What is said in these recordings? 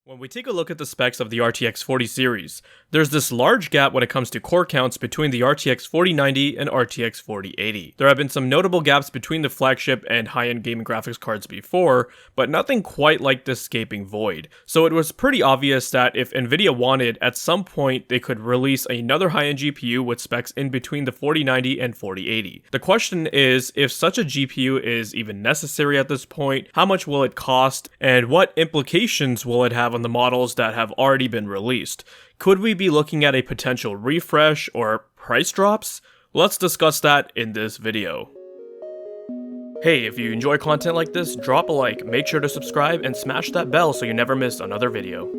When we take a look at the specs of the RTX 40 series, there's this large gap when it comes to core counts between the RTX 4090 and RTX 4080. There have been some notable gaps between the flagship and high-end gaming graphics cards before, but nothing quite like this gaping void. So it was pretty obvious that if Nvidia wanted, at some point they could release another high-end GPU with specs in between the 4090 and 4080. The question is, if such a GPU is even necessary at this point, how much will it cost, and what implications will it have on the models that have already been released? Could we be looking at a potential refresh or price drops? Let's discuss that in this video. Hey, if you enjoy content like this, drop a like, make sure to subscribe, and smash that bell so you never miss another video.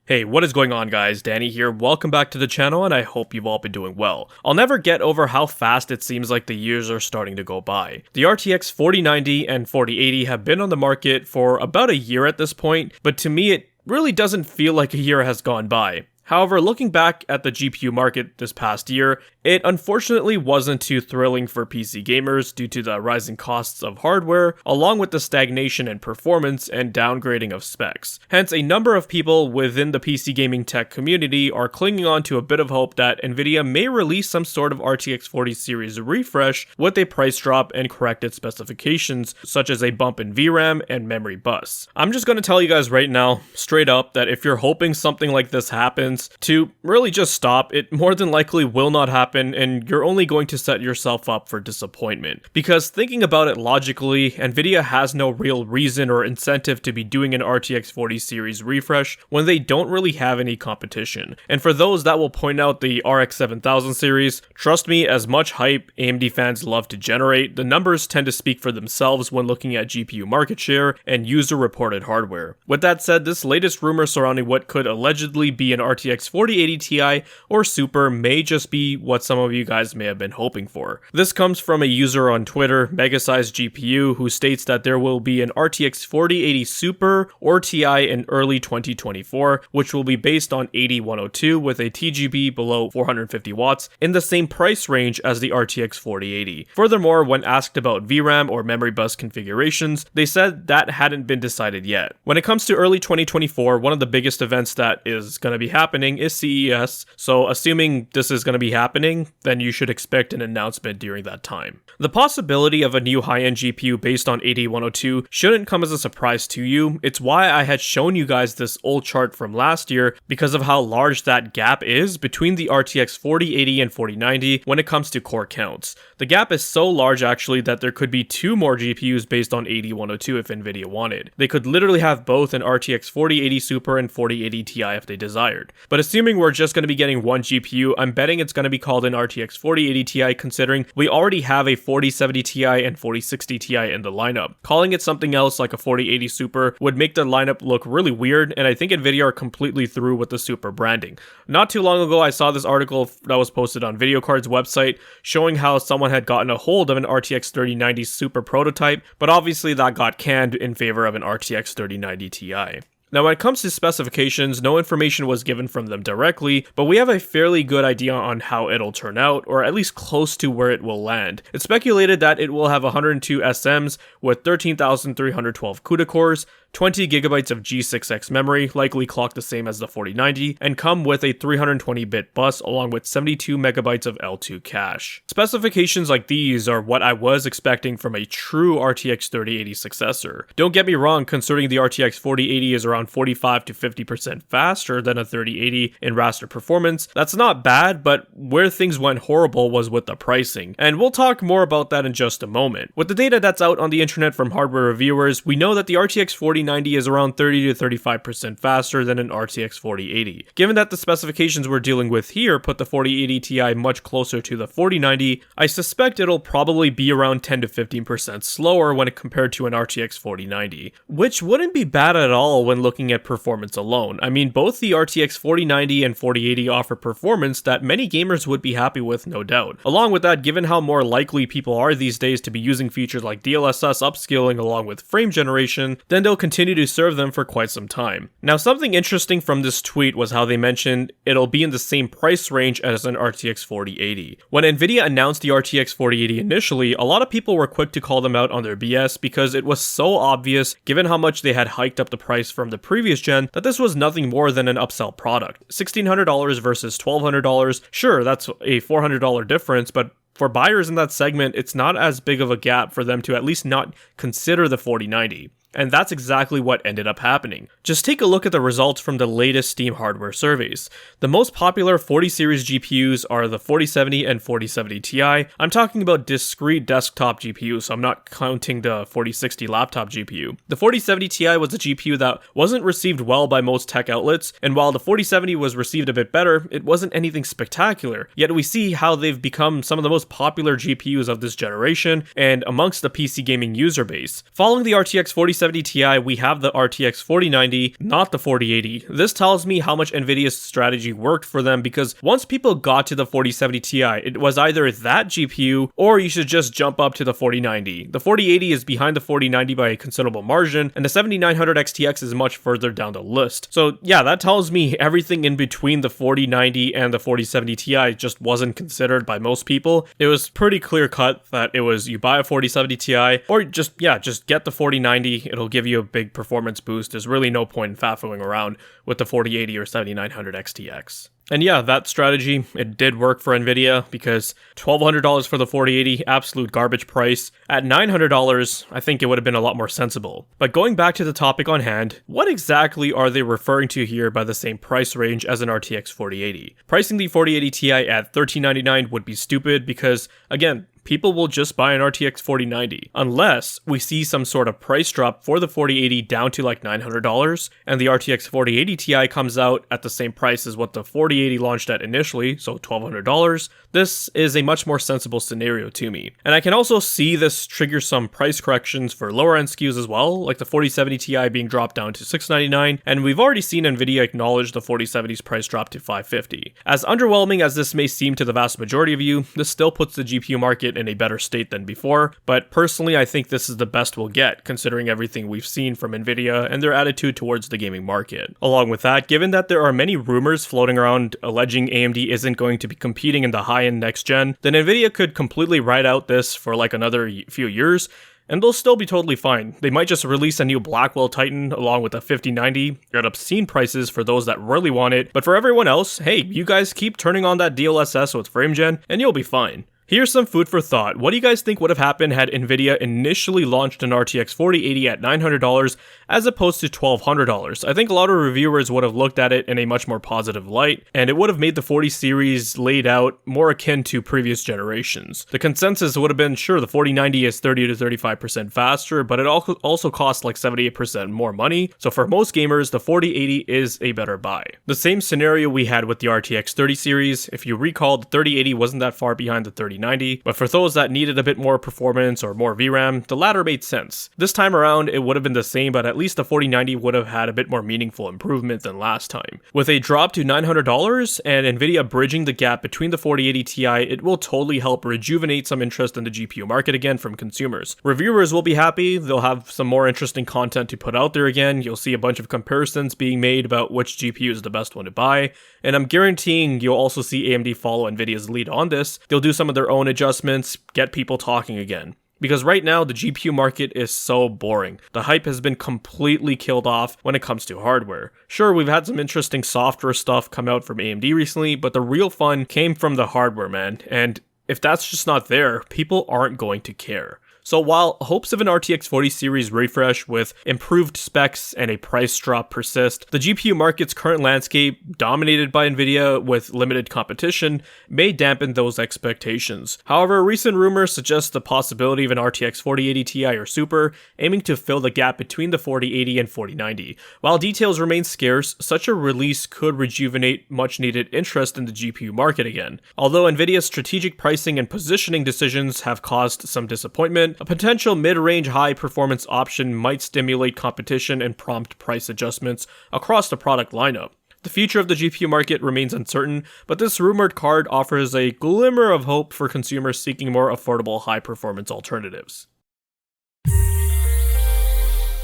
Hey, what is going on guys? Danny here, welcome back to the channel and I hope you've all been doing well. I'll never get over how fast it seems like the years are starting to go by. The RTX 4090 and 4080 have been on the market for about a year at this point, but to me it really doesn't feel like a year has gone by. However, looking back at the GPU market this past year, it unfortunately wasn't too thrilling for PC gamers due to the rising costs of hardware, along with the stagnation in performance and downgrading of specs. Hence, a number of people within the PC gaming tech community are clinging on to a bit of hope that Nvidia may release some sort of RTX 40 series refresh with a price drop and corrected specifications, such as a bump in VRAM and memory bus. I'm just going to tell you guys right now, straight up, that if you're hoping something like this happens, to really just stop. It more than likely will not happen, and you're only going to set yourself up for disappointment. Because thinking about it logically, Nvidia has no real reason or incentive to be doing an RTX 40 series refresh when they don't really have any competition. And for those that will point out the RX 7000 series, trust me, as much hype AMD fans love to generate, the numbers tend to speak for themselves when looking at GPU market share and user reported hardware. With that said, this latest rumor surrounding what could allegedly be an RTX 4080 Ti or Super may just be what some of you guys may have been hoping for. This comes from a user on Twitter, MegaSizeGPU, who states that there will be an RTX 4080 Super or Ti in early 2024, which will be based on 8102 with a TGB below 450 watts in the same price range as the RTX 4080. Furthermore, when asked about VRAM or memory bus configurations, they said that hadn't been decided yet. When it comes to early 2024, one of the biggest events that is going to be happening is CES, so assuming this is going to be happening, then you should expect an announcement during that time. The possibility of a new high-end GPU based on 8102 shouldn't come as a surprise to you. It's why I had shown you guys this old chart from last year because of how large that gap is between the RTX 4080 and 4090 when it comes to core counts. The gap is so large actually that there could be two more GPUs based on 8102 if Nvidia wanted. They could literally have both an RTX 4080 Super and 4080 Ti if they desired. But assuming we're just going to be getting one GPU, I'm betting it's going to be called an RTX 4080 Ti considering we already have a 4070 Ti and 4060 Ti in the lineup. Calling it something else like a 4080 Super would make the lineup look really weird, and I think Nvidia are completely through with the Super branding. Not too long ago, I saw this article that was posted on VideoCard's website showing how someone had gotten a hold of an RTX 3090 Super prototype, but obviously that got canned in favor of an RTX 3090 Ti. Now when it comes to specifications, no information was given from them directly, but we have a fairly good idea on how it'll turn out, or at least close to where it will land. It's speculated that it will have 102 SMs with 13,312 CUDA cores, 20 GB of G6X memory, likely clocked the same as the 4090, and come with a 320-bit bus along with 72 MB of L2 cache. Specifications like these are what I was expecting from a true RTX 3080 successor. Don't get me wrong, considering the RTX 4080 is around 45 to 50% faster than a 3080 in raster performance, that's not bad, but where things went horrible was with the pricing, and we'll talk more about that in just a moment. With the data that's out on the internet from hardware reviewers, we know that the RTX 4090 is around 30 to 35% faster than an RTX 4080. Given that the specifications we're dealing with here put the 4080 Ti much closer to the 4090, I suspect it'll probably be around 10 to 15% slower when compared to an RTX 4090, which wouldn't be bad at all when looking at performance alone. I mean, both the RTX 4090 and 4080 offer performance that many gamers would be happy with, no doubt. Along with that, given how more likely people are these days to be using features like DLSS upscaling along with frame generation, then they'll continue continue to serve them for quite some time. Now, something interesting from this tweet was how they mentioned it'll be in the same price range as an RTX 4080. When Nvidia announced the RTX 4080 initially, a lot of people were quick to call them out on their BS because it was so obvious, given how much they had hiked up the price from the previous gen, that this was nothing more than an upsell product. $1,600 versus $1,200, sure, that's a $400 difference, but for buyers in that segment, it's not as big of a gap for them to at least not consider the 4090. And that's exactly what ended up happening. Just take a look at the results from the latest Steam hardware surveys. The most popular 40 series GPUs are the 4070 and 4070 Ti. I'm talking about discrete desktop GPUs, so I'm not counting the 4060 laptop GPU. The 4070 Ti was a GPU that wasn't received well by most tech outlets, and while the 4070 was received a bit better, it wasn't anything spectacular. Yet we see how they've become some of the most popular GPUs of this generation and amongst the PC gaming user base. Following the RTX 4070 Ti, we have the RTX 4090, not the 4080. This tells me how much Nvidia's strategy worked for them, because once people got to the 4070 Ti, it was either that GPU or you should just jump up to the 4090. The 4080 is behind the 4090 by a considerable margin, and the 7900 XTX is much further down the list. So yeah, that tells me everything in between the 4090 and the 4070 Ti just wasn't considered by most people. It was pretty clear cut that it was you buy a 4070 Ti or just get the 4090. It'll give you a big performance boost. There's really no point in faffing around with the 4080 or 7900 XTX. And yeah, that strategy, it did work for Nvidia, because $1,200 for the 4080, absolute garbage price. At $900, I think it would have been a lot more sensible. But going back to the topic on hand, what exactly are they referring to here by the same price range as an RTX 4080? Pricing the 4080 Ti at $1,399 would be stupid because, again, people will just buy an RTX 4090 unless we see some sort of price drop for the 4080 down to like $900 and the RTX 4080 Ti comes out at the same price as what the 4080 launched at initially, so $1,200. This is a much more sensible scenario to me. And I can also see this trigger some price corrections for lower end SKUs as well, like the 4070 Ti being dropped down to $699, and we've already seen Nvidia acknowledge the 4070's price drop to $550. As underwhelming as this may seem to the vast majority of you, this still puts the GPU market in a better state than before, but personally I think this is the best we'll get, considering everything we've seen from Nvidia and their attitude towards the gaming market. Along with that, given that there are many rumors floating around alleging AMD isn't going to be competing in the high-end next gen, then Nvidia could completely ride out this for like another few years, and they'll still be totally fine. They might just release a new Blackwell Titan along with a 5090 at obscene prices for those that really want it, but for everyone else, hey, you guys keep turning on that DLSS with frame gen and you'll be fine. Here's some food for thought. What do you guys think would have happened had Nvidia initially launched an RTX 4080 at $900 as opposed to $1,200? I think a lot of reviewers would have looked at it in a much more positive light, and it would have made the 40 series laid out more akin to previous generations. The consensus would have been, sure, the 4090 is 30 to 35% faster, but it also costs like 78% more money, so for most gamers, the 4080 is a better buy. The same scenario we had with the RTX 30 series. If you recall, the 3080 wasn't that far behind the 3090, but for those that needed a bit more performance or more VRAM, the latter made sense. This time around, it would have been the same, but at least the 4090 would have had a bit more meaningful improvement than last time. With a drop to $900 and Nvidia bridging the gap between the 4080 Ti, it will totally help rejuvenate some interest in the GPU market again from consumers. Reviewers will be happy, they'll have some more interesting content to put out there again, you'll see a bunch of comparisons being made about which GPU is the best one to buy, and I'm guaranteeing you'll also see AMD follow Nvidia's lead on this. They'll do some of their own adjustments, get people talking again. Because right now, the GPU market is so boring. The hype has been completely killed off when it comes to hardware. Sure, we've had some interesting software stuff come out from AMD recently, but the real fun came from the hardware, man. And if that's just not there, people aren't going to care. So while hopes of an RTX 40 series refresh with improved specs and a price drop persist, the GPU market's current landscape, dominated by Nvidia with limited competition, may dampen those expectations. However, recent rumors suggest the possibility of an RTX 4080 Ti or Super, aiming to fill the gap between the 4080 and 4090. While details remain scarce, such a release could rejuvenate much needed interest in the GPU market again. Although Nvidia's strategic pricing and positioning decisions have caused some disappointment, a potential mid-range high-performance option might stimulate competition and prompt price adjustments across the product lineup. The future of the GPU market remains uncertain, but this rumored card offers a glimmer of hope for consumers seeking more affordable high-performance alternatives.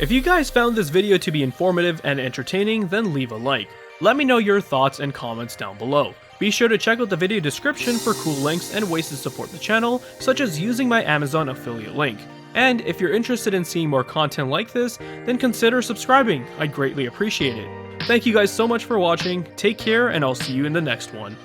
If you guys found this video to be informative and entertaining, then leave a like. Let me know your thoughts and comments down below. Be sure to check out the video description for cool links and ways to support the channel, such as using my Amazon affiliate link. And if you're interested in seeing more content like this, then consider subscribing, I'd greatly appreciate it. Thank you guys so much for watching, take care, and I'll see you in the next one.